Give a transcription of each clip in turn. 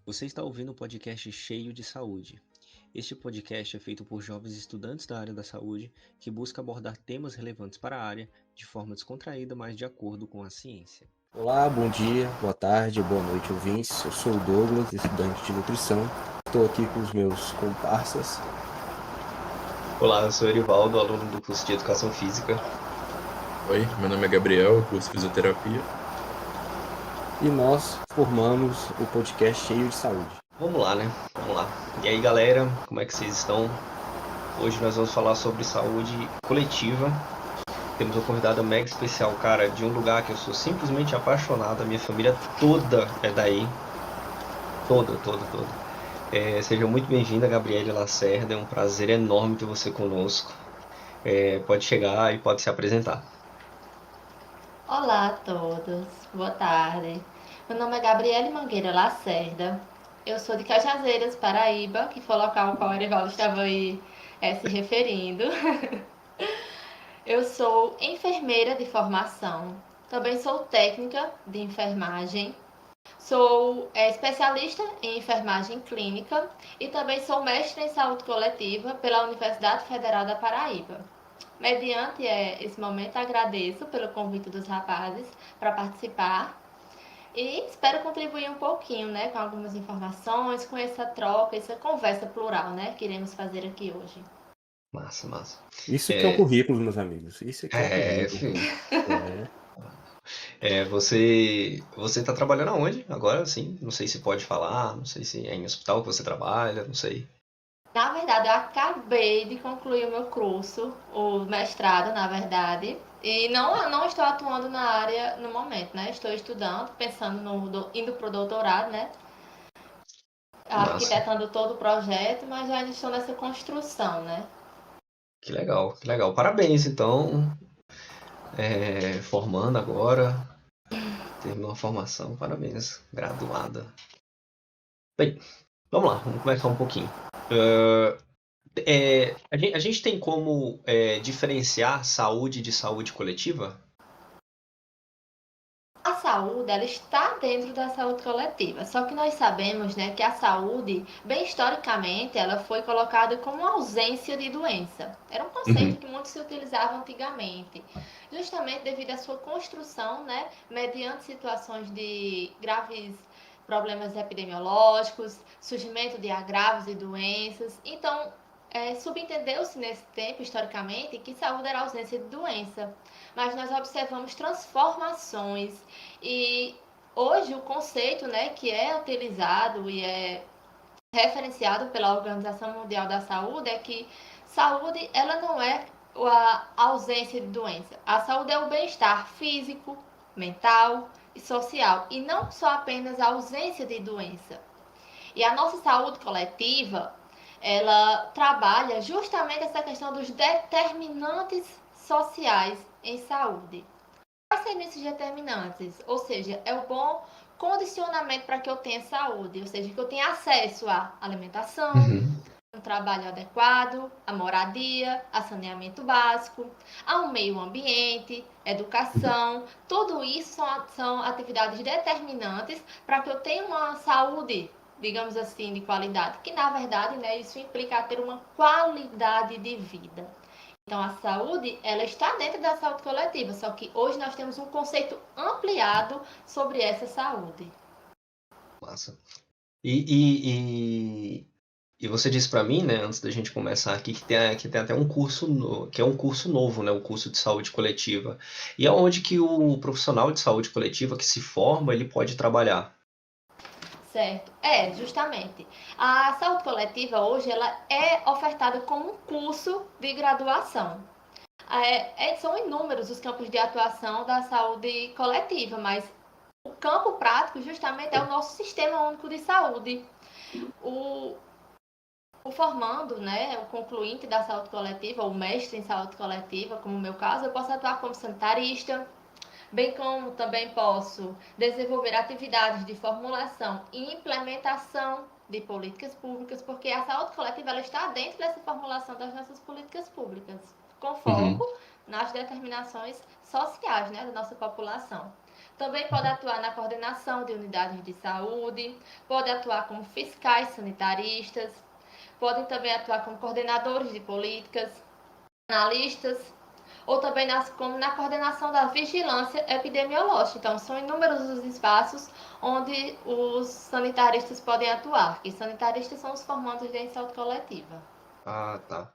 Você está ouvindo um podcast cheio de saúde. Este podcast é feito por jovens estudantes da área da saúde que busca abordar temas relevantes para a área de forma descontraída, mas de acordo com a ciência. Olá, bom dia, boa tarde, boa noite, ouvintes. Eu sou o Douglas, estudante de nutrição. Estou aqui com os meus comparsas. Olá, eu sou Erivaldo, aluno do curso de Educação Física. Oi, meu nome é Gabriel, curso Fisioterapia. E nós formamos o podcast Cheio de Saúde. Vamos lá, né? Vamos lá. E aí, galera, como é que vocês estão? Hoje nós vamos falar sobre saúde coletiva. Temos uma convidada mega especial, cara, de um lugar que eu sou simplesmente apaixonado. A minha família toda é daí. Toda. Seja muito bem-vinda, Gabriele Lacerda. É um prazer enorme ter você conosco. Pode chegar e pode se apresentar. Olá a todos, boa tarde. Meu nome é Gabriele Mangueira Lacerda. Eu sou de Cajazeiras, Paraíba, que foi o local ao qual o Erivaldo estava aí se referindo. Eu sou enfermeira de formação, também sou técnica de enfermagem, sou especialista em enfermagem clínica e também sou mestre em saúde coletiva pela Universidade Federal da Paraíba. Mediante esse momento, agradeço pelo convite dos rapazes para participar e espero contribuir um pouquinho, né, com algumas informações, com essa troca, essa conversa plural, né, que iremos fazer aqui hoje. Massa. Isso que é o currículo, meus amigos. Isso que é o currículo. Enfim. É. Você tá trabalhando aonde agora, sim? Não sei se pode falar, não sei se é em hospital que você trabalha, não sei. Na verdade, eu acabei de concluir o meu curso, o mestrado, na verdade, e não estou atuando na área no momento, né? Estou estudando, pensando indo para o doutorado, né? Massa. Arquitetando todo o projeto, mas eu ainda estou nessa construção, né? Que legal. Parabéns, então. Formando agora. Terminou a formação, parabéns. Graduada. Bem, vamos lá, vamos conversar um pouquinho. A gente tem como diferenciar saúde de saúde coletiva? A saúde, ela está dentro da saúde coletiva, só que nós sabemos, né, que a saúde, bem historicamente, ela foi colocada como ausência de doença. Era um conceito que muito se utilizava antigamente, justamente devido à sua construção, né, mediante situações de graves problemas epidemiológicos, surgimento de agravos e doenças. Então, subentendeu-se nesse tempo, historicamente, que saúde era ausência de doença. Mas nós observamos transformações e hoje o conceito, né, que é utilizado e é referenciado pela Organização Mundial da Saúde é que saúde ela não é a ausência de doença. A saúde é o bem-estar físico, mental e social e não só apenas a ausência de doença. E a nossa saúde coletiva, ela trabalha justamente essa questão dos determinantes sociais em saúde. Quais seriam esses determinantes? Ou seja, é o bom condicionamento para que eu tenha saúde, ou seja, que eu tenha acesso à alimentação, um trabalho adequado, a moradia, a saneamento básico, ao meio ambiente, educação. Tudo isso são atividades determinantes para que eu tenha uma saúde, digamos assim, de qualidade, que na verdade, né, isso implica ter uma qualidade de vida. Então, a saúde, ela está dentro da saúde coletiva, só que hoje nós temos um conceito ampliado sobre essa saúde. Massa. E você disse para mim, né, antes da gente começar aqui, que tem até um curso, que é um curso novo, né, o curso de saúde coletiva. E é onde que o profissional de saúde coletiva que se forma, ele pode trabalhar. Certo, justamente. A saúde coletiva hoje ela é ofertada como um curso de graduação. São inúmeros os campos de atuação da saúde coletiva, mas o campo prático justamente é o nosso Sistema Único de Saúde. O formando, né, o concluinte da saúde coletiva, o mestre em saúde coletiva, como no meu caso, eu posso atuar como sanitarista, bem como também posso desenvolver atividades de formulação e implementação de políticas públicas, porque a saúde coletiva ela está dentro dessa formulação das nossas políticas públicas, com foco nas determinações sociais, né, da nossa população. Também pode atuar na coordenação de unidades de saúde, pode atuar como fiscais sanitaristas, podem também atuar como coordenadores de políticas, analistas, ou também como na coordenação da vigilância epidemiológica. Então, são inúmeros os espaços onde os sanitaristas podem atuar, e sanitaristas são os formandos de saúde coletiva. Ah, tá.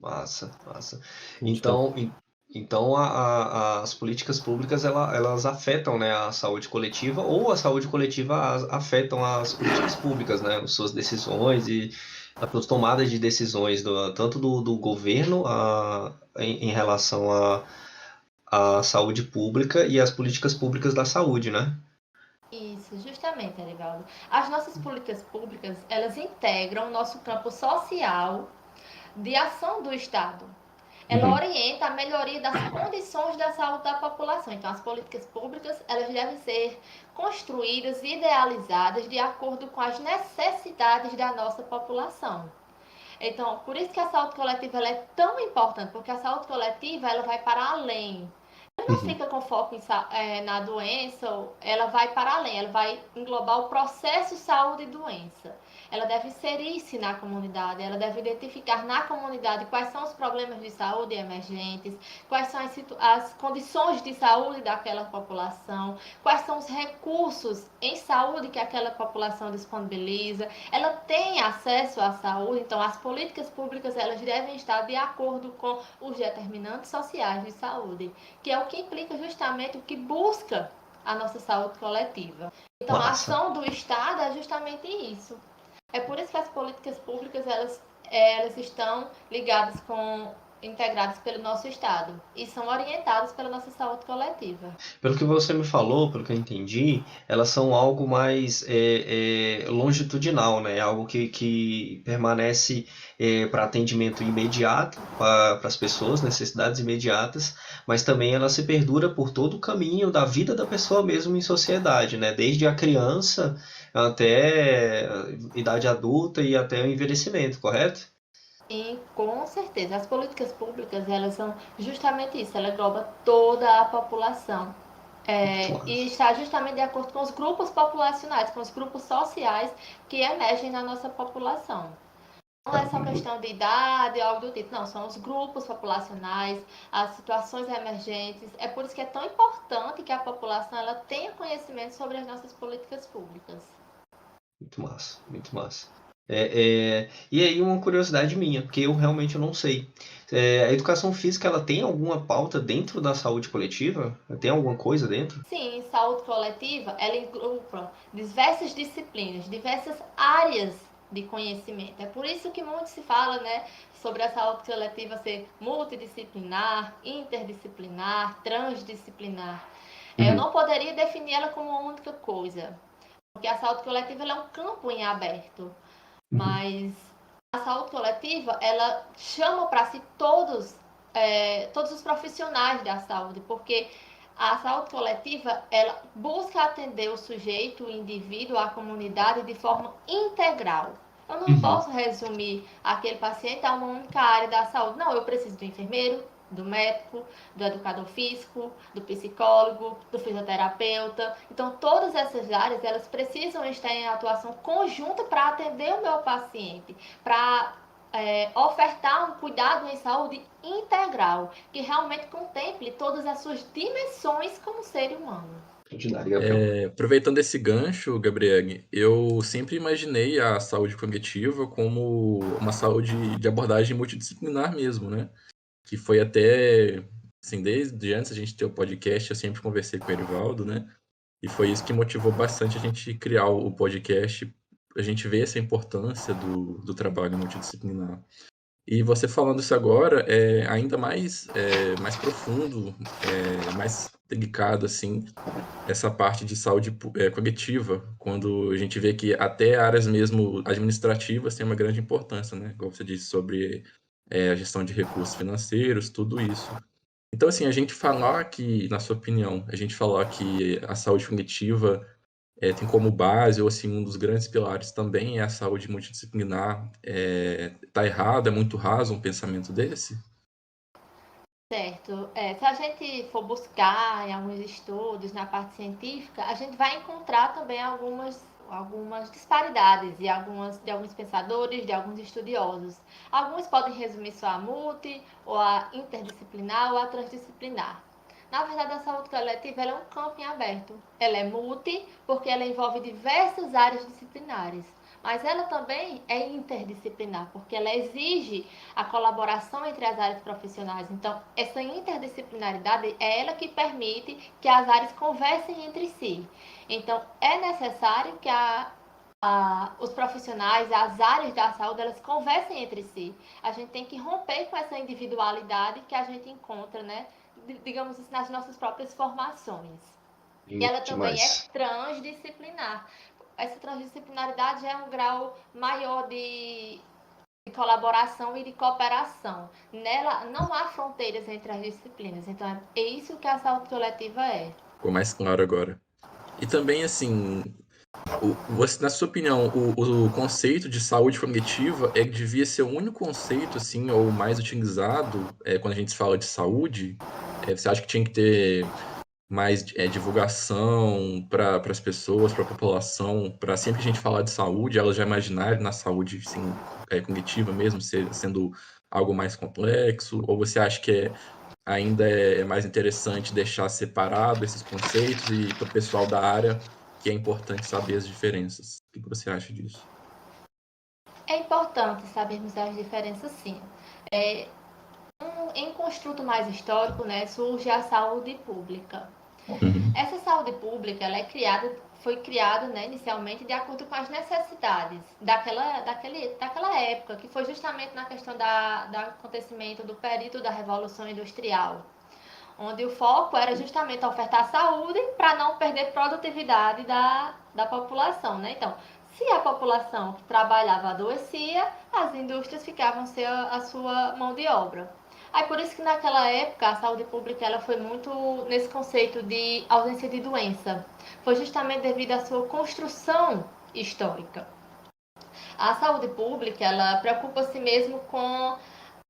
Massa, massa. Muito top. Então as políticas públicas elas afetam, né, a saúde coletiva, ou a saúde coletiva afetam as políticas públicas, né, as suas decisões e as suas tomadas de decisões, tanto do governo em relação à saúde pública e às políticas públicas da saúde, né? Isso, justamente, Arivaldo. As nossas políticas públicas, elas integram o nosso campo social de ação do Estado. Ela orienta a melhoria das condições da saúde da população. Então, as políticas públicas, elas devem ser construídas e idealizadas de acordo com as necessidades da nossa população. Então, por isso que a saúde coletiva ela é tão importante, porque a saúde coletiva ela vai para além. Ela não fica com foco na doença, ela vai para além, ela vai englobar o processo saúde e doença. Ela deve inserir-se na comunidade, ela deve identificar na comunidade quais são os problemas de saúde emergentes, quais são as condições de saúde daquela população, quais são os recursos em saúde que aquela população disponibiliza. Ela tem acesso à saúde, então as políticas públicas elas devem estar de acordo com os determinantes sociais de saúde, que é o que implica justamente o que busca a nossa saúde coletiva. Então, a ação do Estado é justamente isso. É por isso que as políticas públicas elas estão integradas pelo nosso Estado e são orientadas pela nossa saúde coletiva. Pelo que você me falou, pelo que eu entendi, elas são algo mais longitudinal, né? Algo que permanece para atendimento imediato para as pessoas, necessidades imediatas, mas também ela se perdura por todo o caminho da vida da pessoa mesmo em sociedade, né? Desde a criança até a idade adulta e até o envelhecimento, correto? E com certeza, as políticas públicas elas são justamente isso, ela engloba toda a população. E está justamente de acordo com os grupos populacionais, com os grupos sociais que emergem na nossa população. Não é só questão de idade, algo do tipo, não, são os grupos populacionais, as situações emergentes. É por isso que é tão importante que a população ela tenha conhecimento sobre as nossas políticas públicas. Muito massa, muito massa. E aí uma curiosidade minha, porque eu realmente não sei. A educação física ela tem alguma pauta dentro da saúde coletiva? Tem alguma coisa dentro? Sim, saúde coletiva, ela engloba diversas disciplinas, diversas áreas de conhecimento. É por isso que muito se fala, né, sobre a saúde coletiva ser multidisciplinar, interdisciplinar, transdisciplinar. Eu não poderia definir ela como uma única coisa, porque a saúde coletiva ela é um campo em aberto, mas a saúde coletiva ela chama para si todos os profissionais da saúde, porque a saúde coletiva ela busca atender o sujeito, o indivíduo, a comunidade de forma integral. Eu não posso resumir aquele paciente a uma única área da saúde. Não, eu preciso do enfermeiro, do médico, do educador físico, do psicólogo, do fisioterapeuta. Então, todas essas áreas elas precisam estar em atuação conjunta para atender o meu paciente, para ofertar um cuidado em saúde integral, que realmente contemple todas as suas dimensões como ser humano. Aproveitando esse gancho, Gabriel, eu sempre imaginei a saúde cognitiva como uma saúde de abordagem multidisciplinar mesmo, né? Que foi até, assim, desde antes a gente ter o podcast, eu sempre conversei com o Erivaldo, né? E foi isso que motivou bastante a gente criar o podcast, a gente ver essa importância do trabalho multidisciplinar. E você falando isso agora é ainda mais profundo, mais delicado, assim, essa parte de saúde cognitiva, quando a gente vê que até áreas mesmo administrativas têm uma grande importância, né? Como você disse, sobre a gestão de recursos financeiros, tudo isso. Então, assim, a gente falar que, na sua opinião, a gente falar que a saúde cognitiva tem como base, ou assim, um dos grandes pilares também é a saúde multidisciplinar, tá errado, é muito raso um pensamento desse? Certo. Se a gente for buscar em alguns estudos na parte científica, a gente vai encontrar também algumas disparidades de alguns pensadores, de alguns estudiosos. Alguns podem resumir só a multi, ou a interdisciplinar, ou a transdisciplinar. Na verdade, a saúde coletiva ela é um campo em aberto. Ela é multi porque ela envolve diversas áreas disciplinares. Mas ela também é interdisciplinar, porque ela exige a colaboração entre as áreas profissionais. Então, essa interdisciplinaridade é ela que permite que as áreas conversem entre si. Então, é necessário que os profissionais, as áreas da saúde, elas conversem entre si. A gente tem que romper com essa individualidade que a gente encontra, né, digamos assim, nas nossas próprias formações. E ela também é Demais. transdisciplinar. Essa transdisciplinaridade é um grau maior de colaboração e de cooperação. Nela não há fronteiras entre as disciplinas. Então, é isso que a saúde coletiva é. Ficou mais claro agora. E também, assim, na sua opinião, o conceito de saúde cognitiva devia ser o único conceito, assim, ou mais utilizado quando a gente fala de saúde? Você acha que tinha que ter mais divulgação para as pessoas, para a população, para sempre que a gente falar de saúde, elas já imaginarem na saúde assim, cognitiva mesmo, sendo algo mais complexo? Ou você acha que ainda é mais interessante deixar separado esses conceitos e para o pessoal da área que é importante saber as diferenças? O que você acha disso? É importante sabermos as diferenças, sim. Em construto mais histórico, né, surge a saúde pública. Uhum. Essa saúde pública ela foi criada, né, inicialmente de acordo com as necessidades daquela época, que foi justamente na questão do acontecimento do período da Revolução Industrial, onde o foco era justamente ofertar saúde para não perder produtividade da população. Né? Então, se a população que trabalhava adoecia, as indústrias ficavam sem a sua mão de obra. Aí por isso que naquela época a saúde pública ela foi muito nesse conceito de ausência de doença. Foi justamente devido à sua construção histórica. A saúde pública ela preocupa-se mesmo com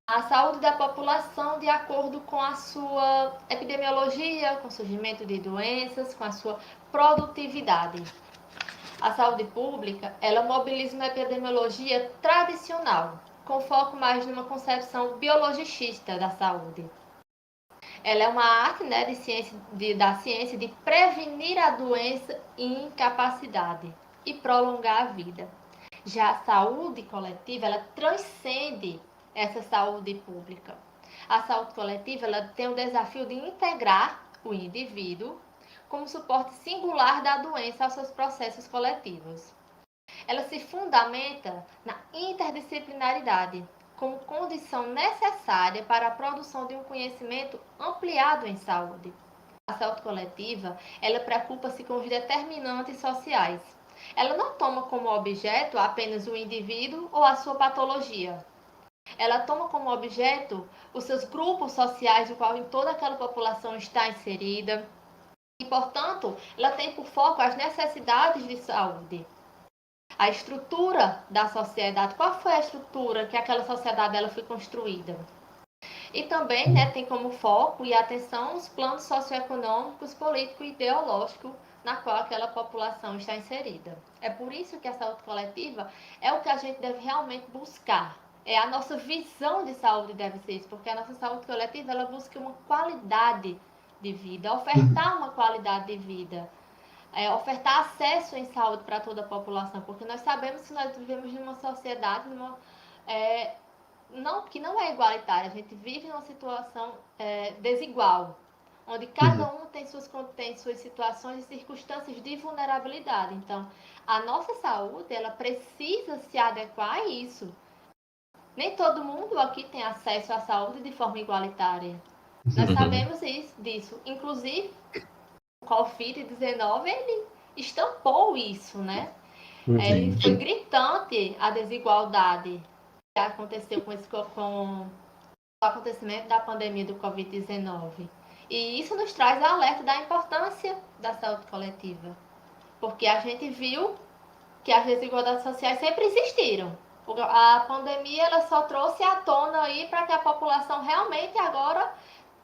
a saúde da população de acordo com a sua epidemiologia, com o surgimento de doenças, com a sua produtividade. A saúde pública, ela mobiliza uma epidemiologia tradicional, com foco mais numa concepção biologicista da saúde. Ela é uma arte, né, da ciência de prevenir a doença e incapacidade e prolongar a vida. Já a saúde coletiva, ela transcende essa saúde pública. A saúde coletiva ela tem o desafio de integrar o indivíduo como suporte singular da doença aos seus processos coletivos. Ela se fundamenta na interdisciplinaridade, como condição necessária para a produção de um conhecimento ampliado em saúde. A saúde coletiva, ela preocupa-se com os determinantes sociais. Ela não toma como objeto apenas o indivíduo ou a sua patologia. Ela toma como objeto os seus grupos sociais, o qual em toda aquela população está inserida. E, portanto, ela tem por foco as necessidades de saúde. A estrutura da sociedade, qual foi a estrutura que aquela sociedade ela foi construída? E também tem como foco e atenção os planos socioeconômicos, políticos e ideológicos na qual aquela população está inserida. É por isso que a saúde coletiva é o que a gente deve realmente buscar. É a nossa visão de saúde deve ser isso, porque a nossa saúde coletiva ela busca uma qualidade de vida, ofertar uma qualidade de vida. Ofertar acesso em saúde para toda a população, porque nós sabemos que nós vivemos numa sociedade que não é igualitária, a gente vive numa situação desigual, onde cada um tem suas situações e circunstâncias de vulnerabilidade. Então, a nossa saúde ela precisa se adequar a isso. Nem todo mundo aqui tem acesso à saúde de forma igualitária. Nós sabemos disso. Inclusive, o Covid-19, ele estampou isso, né? Ele foi gritante a desigualdade que aconteceu com o acontecimento da pandemia do Covid-19. E isso nos traz a alerta da importância da saúde coletiva. Porque a gente viu que as desigualdades sociais sempre existiram. A pandemia ela só trouxe à tona aí para que a população realmente agora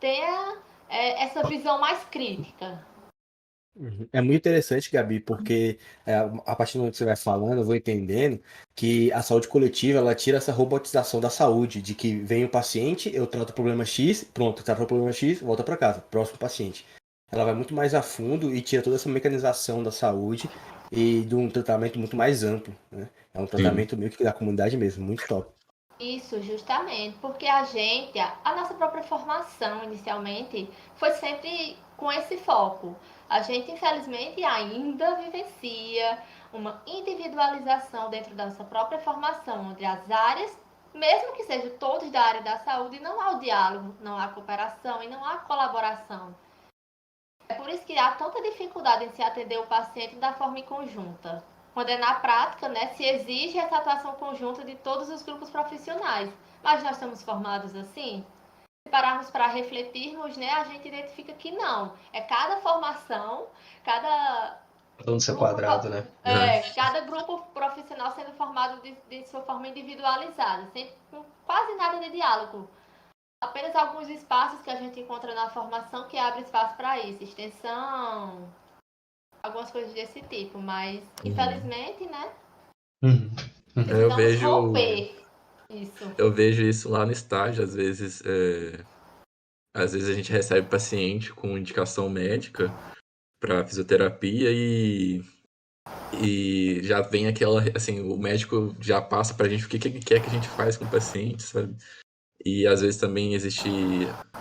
tenha essa visão mais crítica. É muito interessante, Gabi, porque a partir do momento que você vai falando, eu vou entendendo que a saúde coletiva, ela tira essa robotização da saúde, de que vem o paciente, eu trato o problema X, pronto, trato o problema X, volta para casa, próximo paciente. Ela vai muito mais a fundo e tira toda essa mecanização da saúde e de um tratamento muito mais amplo, né? É um Sim. tratamento meio que da comunidade mesmo, muito top. Isso, justamente, porque a nossa própria formação inicialmente foi sempre com esse foco. A gente, infelizmente, ainda vivencia uma individualização dentro da nossa própria formação, onde as áreas, mesmo que sejam todos da área da saúde, não há o diálogo, não há cooperação e não há colaboração. É por isso que há tanta dificuldade em se atender o paciente da forma em conjunta. Quando é na prática, né, se exige essa atuação conjunta de todos os grupos profissionais. Mas nós estamos formados assim? Se pararmos para refletirmos, né, a gente identifica que não. É cada formação, cada Todo mundo ser grupo, quadrado, né? cada grupo profissional sendo formado de sua forma individualizada, sem com quase nada de diálogo. Apenas alguns espaços que a gente encontra na formação que abre espaço para isso, extensão, algumas coisas desse tipo, mas infelizmente, né, Uhum. Eu precisamos vejo, romper isso. eu vejo isso lá no estágio, às vezes a gente recebe paciente com indicação médica para fisioterapia e já vem aquela, assim, o médico já passa pra gente o que que ele quer que a gente faz com o paciente, sabe? E às vezes também existe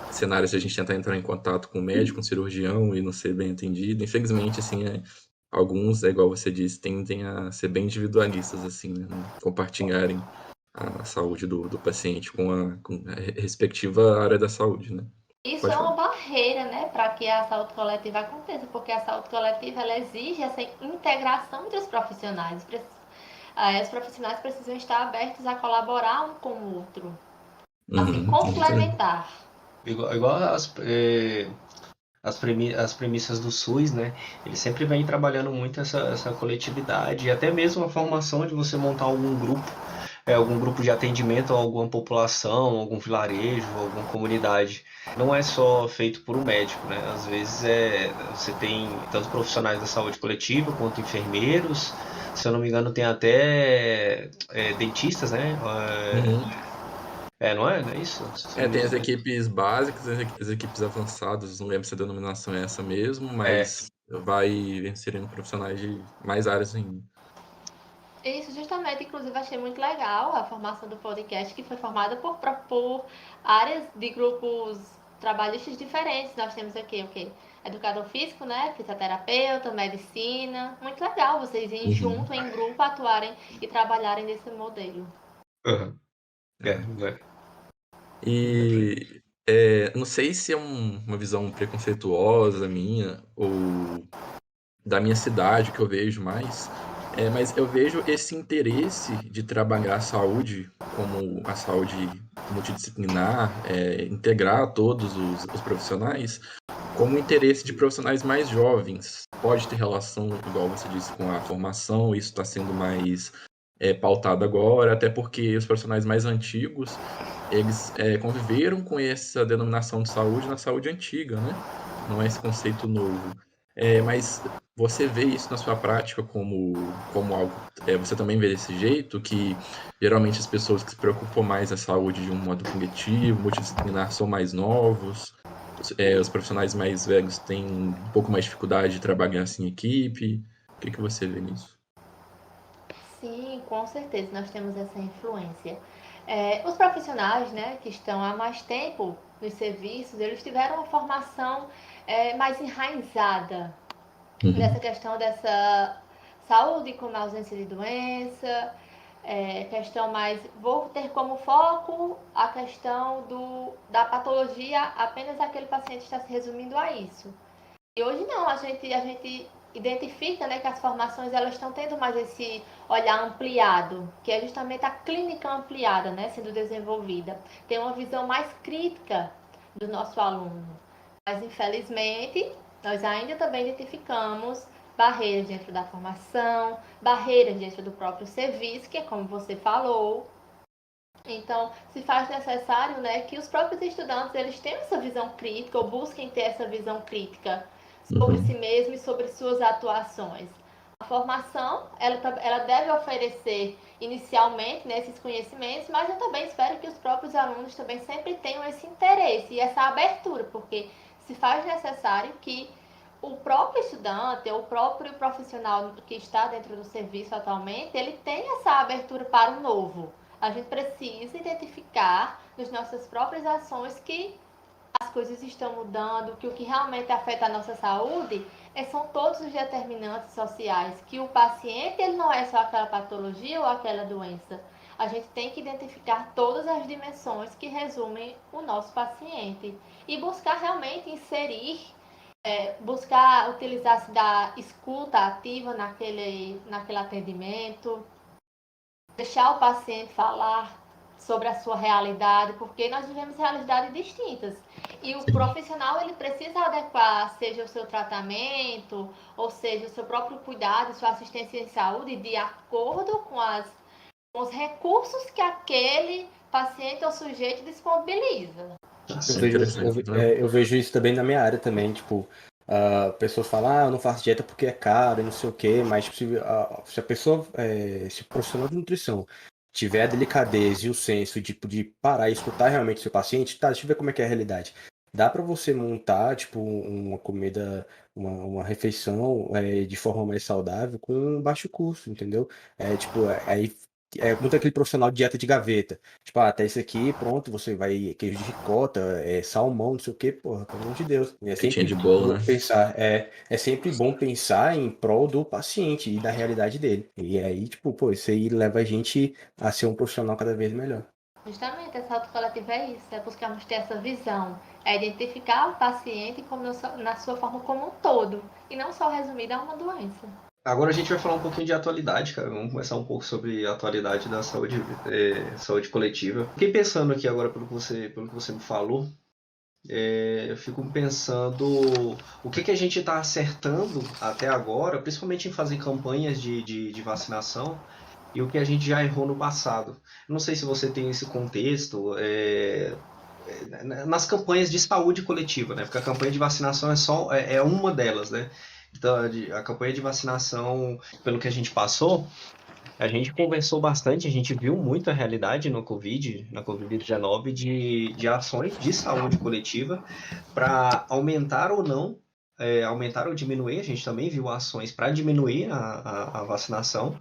cenários de a gente tentar entrar em contato com o médico, com o cirurgião e não ser bem atendido. Infelizmente, assim, alguns, igual você disse, tendem a ser bem individualistas, assim, né? Não compartilharem a saúde do paciente com a respectiva área da saúde, né? Isso Pode é falar. uma barreira, né, para que a saúde coletiva aconteça, porque a saúde coletiva ela exige essa integração entre os profissionais. Os profissionais precisam estar abertos a colaborar um com o outro, a se Uhum, exatamente. complementar. Igual as premissas do SUS, né? Ele sempre vem trabalhando muito essa coletividade e até mesmo a formação de você montar algum grupo de atendimento a alguma população, algum vilarejo, alguma comunidade. Não é só feito por um médico, né? Às vezes você tem tanto profissionais da saúde coletiva quanto enfermeiros. Se eu não me engano, tem até dentistas, né? Uhum. Não é? Não é isso? Se eu não me Tem as engano. equipes básicas, as equipes avançadas, não lembro se a denominação é essa mesmo, É. mas vai inserindo profissionais de mais áreas ainda. Isso, justamente, inclusive, achei muito legal a formação do podcast, que foi formada por áreas de grupos trabalhistas diferentes. Nós temos aqui o quê? Educador físico, né? Fisioterapeuta, medicina. Muito legal vocês irem Uhum. junto, em grupo, atuarem e trabalharem nesse modelo. Uhum. É. É. E não sei se é uma visão preconceituosa minha ou da minha cidade que eu vejo mais, mas eu vejo esse interesse de trabalhar a saúde como a saúde multidisciplinar, integrar todos os profissionais, como interesse de profissionais mais jovens. Pode ter relação, igual você disse, com a formação, isso está sendo mais pautado agora, até porque os profissionais mais antigos, eles conviveram com essa denominação de saúde na saúde antiga, né? Não é esse conceito novo. Mas você vê isso na sua prática como algo. Você também vê desse jeito, que geralmente as pessoas que se preocupam mais a saúde de um modo coletivo, multidisciplinar, são mais novos. Os profissionais mais velhos têm um pouco mais de dificuldade de trabalhar assim em equipe. O que que você vê nisso? Sim, com certeza, nós temos essa influência. Os profissionais, né, que estão há mais tempo nos serviços, eles tiveram uma formação mais enraizada nessa Uhum. questão dessa saúde como ausência de doença, questão mais, vou ter como foco a questão da patologia, apenas aquele paciente está se resumindo a isso. E hoje não, a gente identifica, né, que as formações elas estão tendo mais esse olhar ampliado, que é justamente a clínica ampliada, né, sendo desenvolvida. Tem uma visão mais crítica do nosso aluno. Mas, infelizmente, nós ainda também identificamos barreiras dentro da formação, barreiras dentro do próprio serviço, que é como você falou, Então, se faz necessário, né, que os próprios estudantes eles tenham essa visão crítica ou busquem ter essa visão crítica sobre si mesmo e sobre suas atuações. A formação, ela deve oferecer inicialmente, né, esses conhecimentos, mas eu também espero que os próprios alunos também sempre tenham esse interesse e essa abertura, porque se faz necessário que o próprio estudante, ou o próprio profissional que está dentro do serviço atualmente, ele tenha essa abertura para o novo. A gente precisa identificar nas nossas próprias ações que as coisas estão mudando, que o que realmente afeta a nossa saúde são todos os determinantes sociais, que o paciente ele não é só aquela patologia ou aquela doença. A gente tem que identificar todas as dimensões que resumem o nosso paciente e buscar realmente inserir, buscar utilizar-se da escuta ativa naquele atendimento, deixar o paciente falar sobre a sua realidade, porque nós vivemos realidades distintas. E o profissional ele precisa adequar, seja o seu tratamento, ou seja, o seu próprio cuidado, sua assistência em saúde, de acordo com os recursos que aquele paciente ou sujeito disponibiliza. Eu vejo isso também na minha área também, tipo, a pessoa fala, eu não faço dieta porque é caro e não sei o quê, mas tipo, se a pessoa, se o profissional de nutrição tiver a delicadeza e o senso de parar e escutar realmente o seu paciente, tá, deixa eu ver como é que é a realidade. Dá para você montar, tipo, uma comida, uma refeição de forma mais saudável com baixo custo, entendeu? Tipo, aí é muito aquele profissional de dieta de gaveta. Tipo, até isso aqui, pronto, você vai queijo de ricota, salmão, não sei o que, porra, pelo amor de Deus. É Que tinha sempre de bolo, bom né? pensar, é sempre bom pensar em prol do paciente e da realidade dele. E aí, tipo, pô, isso aí leva a gente a ser um profissional cada vez melhor. Justamente, essa autocoletiva é isso, é buscarmos ter essa visão, é identificar o paciente como na sua forma como um todo, e não só resumida a uma doença. Agora a gente vai falar um pouquinho de atualidade, cara. Vamos começar um pouco sobre a atualidade da saúde coletiva. Fiquei pensando aqui agora pelo que você me falou. Eu fico pensando o que a gente está acertando até agora, principalmente em fazer campanhas de vacinação, e o que a gente já errou no passado. Não sei se você tem esse contexto nas campanhas de saúde coletiva, né? Porque a campanha de vacinação é uma delas, né? Então, a campanha de vacinação, pelo que a gente passou, a gente conversou bastante, a gente viu muito a realidade na Covid-19 de ações de saúde coletiva para aumentar ou não, aumentar ou diminuir, a gente também viu ações para diminuir a vacinação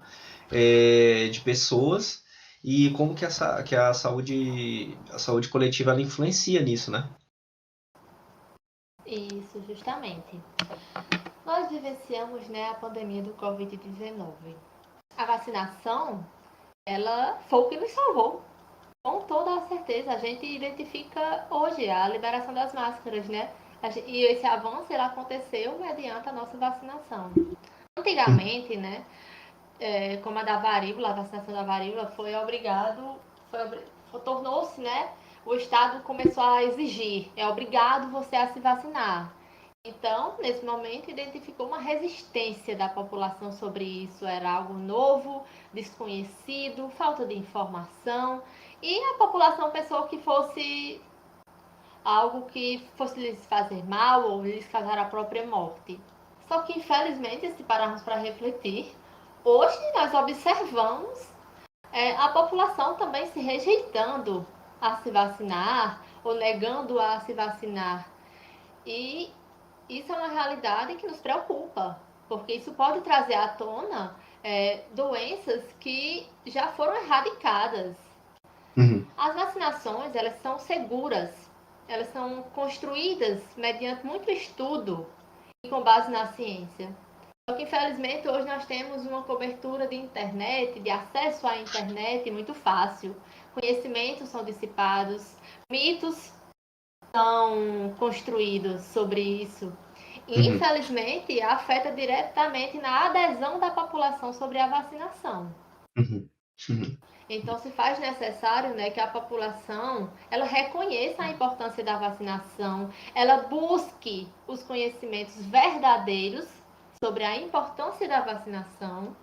de pessoas e como que a saúde coletiva ela influencia nisso, né? Isso, justamente. Nós vivenciamos, né, a pandemia do Covid-19. A vacinação, ela foi o que nos salvou. Com toda a certeza, a gente identifica hoje a liberação das máscaras, né? E esse avanço ele aconteceu mediante a nossa vacinação. Antigamente, né, como a da varíola, a vacinação da varíola tornou-se, né, o Estado começou a exigir, é obrigado você a se vacinar. Então, nesse momento, identificou uma resistência da população sobre isso. Era algo novo, desconhecido, falta de informação. E a população pensou que fosse algo que fosse lhes fazer mal ou lhes causar a própria morte. Só que, infelizmente, se pararmos para refletir, hoje nós observamos a população também se rejeitando a se vacinar ou negando a se vacinar. E isso é uma realidade que nos preocupa, porque isso pode trazer à tona doenças que já foram erradicadas. Uhum. As vacinações, elas são seguras, elas são construídas mediante muito estudo e com base na ciência. Só que, infelizmente, hoje nós temos uma cobertura de internet, de acesso à internet muito fácil. Conhecimentos são dissipados, mitos são construídos sobre isso. E, infelizmente, afeta diretamente na adesão da população sobre a vacinação. Então, se faz necessário, né, que a população ela reconheça a importância da vacinação, ela busque os conhecimentos verdadeiros sobre a importância da vacinação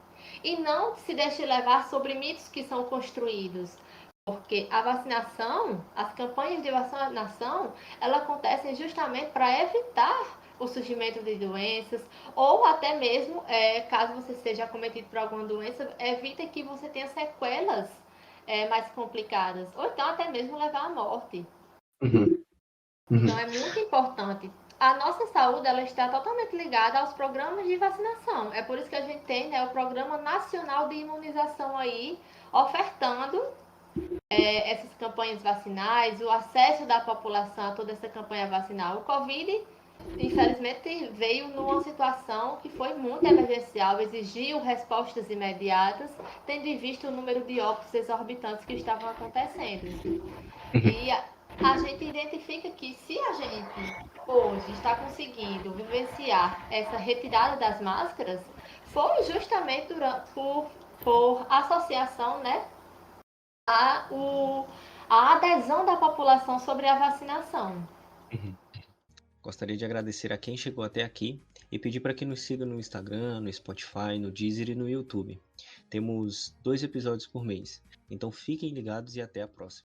e não se deixe levar sobre mitos que são construídos. Porque a vacinação, as campanhas de vacinação, elas acontecem justamente para evitar o surgimento de doenças, ou até mesmo, caso você seja acometido por alguma doença, evita que você tenha sequelas mais complicadas, ou então até mesmo levar à morte. Uhum. Então é muito importante. A nossa saúde ela está totalmente ligada aos programas de vacinação. É por isso que a gente tem, né, o Programa Nacional de Imunização aí, ofertando essas campanhas vacinais, o acesso da população a toda essa campanha vacinal. O Covid, infelizmente, veio numa situação que foi muito emergencial, exigiu respostas imediatas, tendo em vista o número de óbitos exorbitantes que estavam acontecendo. E a gente identifica que se a gente hoje está conseguindo vivenciar essa retirada das máscaras, foi justamente por associação, né, a adesão da população sobre a vacinação. Gostaria de agradecer a quem chegou até aqui e pedir para que nos siga no Instagram, no Spotify, no Deezer e no YouTube. Temos 2 episódios por mês, então fiquem ligados e até a próxima.